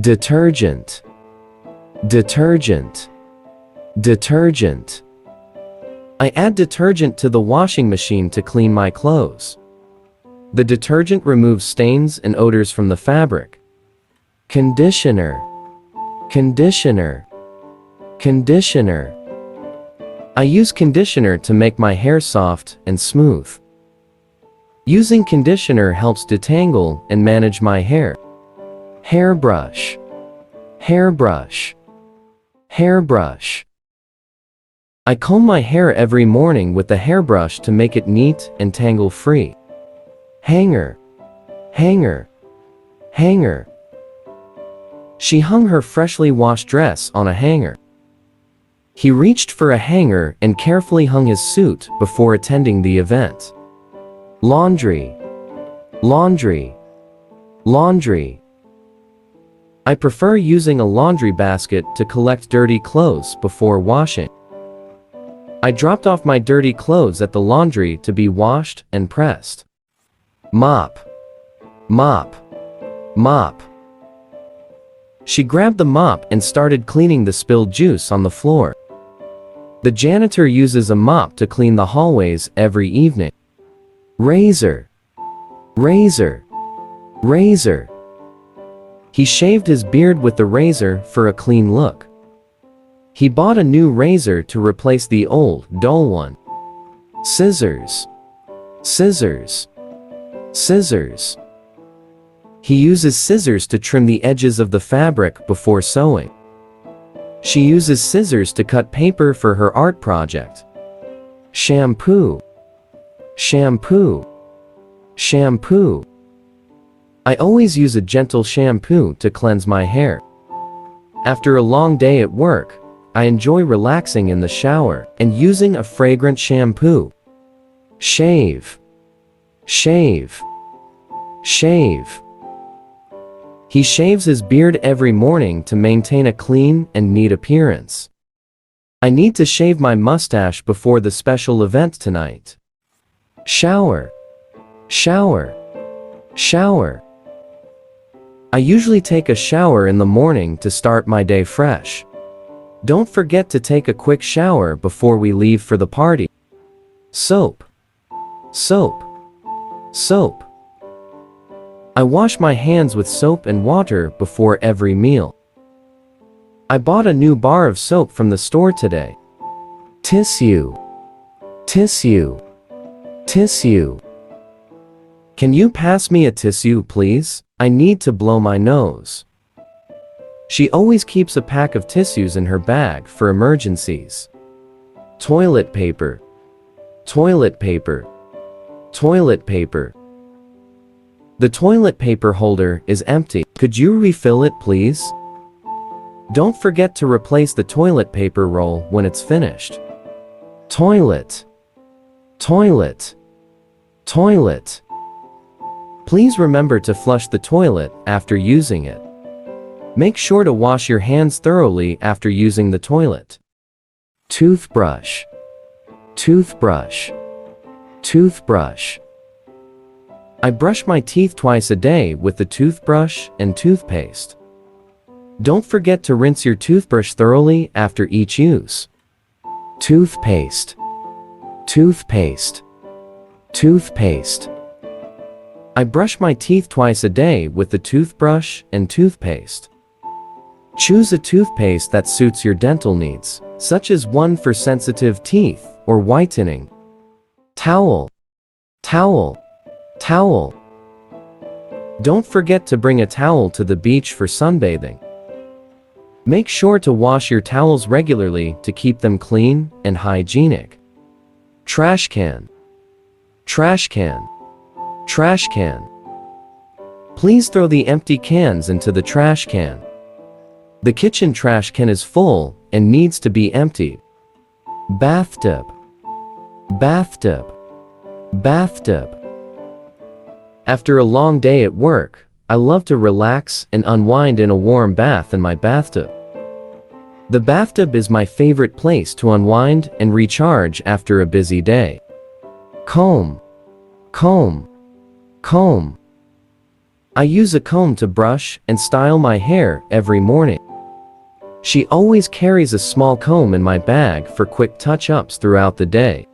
detergent, detergent, detergent. I add detergent to the washing machine to clean my clothes. The detergent removes stains and odors from the fabric. Conditioner, conditioner, conditioner. I use conditioner to make my hair soft and smooth. Using conditioner helps detangle and manage my hair. Hairbrush, hairbrush, hairbrush. I comb my hair every morning with the hairbrush to make it neat and tangle-free. Hanger, hanger, hanger. She hung her freshly washed dress on a hanger. He reached for a hanger and carefully hung his suit before attending the event. Laundry, laundry, laundry. I prefer using a laundry basket to collect dirty clothes before washing. I dropped off my dirty clothes at the laundry to be washed and pressed. Mop, mop, mop. She grabbed the mop and started cleaning the spilled juice on the floor. The janitor uses a mop to clean the hallways every evening. Razor, razor, razor. He shaved his beard with the razor for a clean look. He bought a new razor to replace the old, dull one. Scissors, scissors, scissors. He uses scissors to trim the edges of the fabric before sewing. She uses scissors to cut paper for her art project. Shampoo, shampoo, shampoo. I always use a gentle shampoo to cleanse my hair. After a long day at work, I enjoy relaxing in the shower and using a fragrant shampoo. Shave, shave, shave. He shaves his beard every morning to maintain a clean and neat appearance. I need to shave my mustache before the special event tonight. Shower, shower, shower. I usually take a shower in the morning to start my day fresh. Don't forget to take a quick shower before we leave for the party. Soap, soap, soap. I wash my hands with soap and water before every meal. I bought a new bar of soap from the store today. Tissue, tissue, tissue. Can you pass me a tissue, please? I need to blow my nose. She always keeps a pack of tissues in her bag for emergencies. Toilet paper, toilet paper, toilet paper. The toilet paper holder is empty. Could you refill it, please? Don't forget to replace the toilet paper roll when it's finished. Toilet, toilet, toilet. Please remember to flush the toilet after using it. Make sure to wash your hands thoroughly after using the toilet. Toothbrush, toothbrush, toothbrush. I brush my teeth twice a day with the toothbrush and toothpaste. Don't forget to rinse your toothbrush thoroughly after each use. Toothpaste, toothpaste, toothpaste. I brush my teeth twice a day with the toothbrush and toothpaste. Choose a toothpaste that suits your dental needs, such as one for sensitive teeth or whitening. Towel, towel, towel. Don't forget to bring a towel to the beach for sunbathing. Make sure to wash your towels regularly to keep them clean and hygienic. Trash can, trash can, trash can. Please throw the empty cans into the trash can. The kitchen trash can is full and needs to be emptied. Bathtub, bathtub, bathtub. After a long day at work, I love to relax and unwind in a warm bath in my bathtub. The bathtub is my favorite place to unwind and recharge after a busy day. Comb, comb, comb. I use a comb to brush and style my hair every morning. She always carries a small comb in my bag for quick touch-ups throughout the day.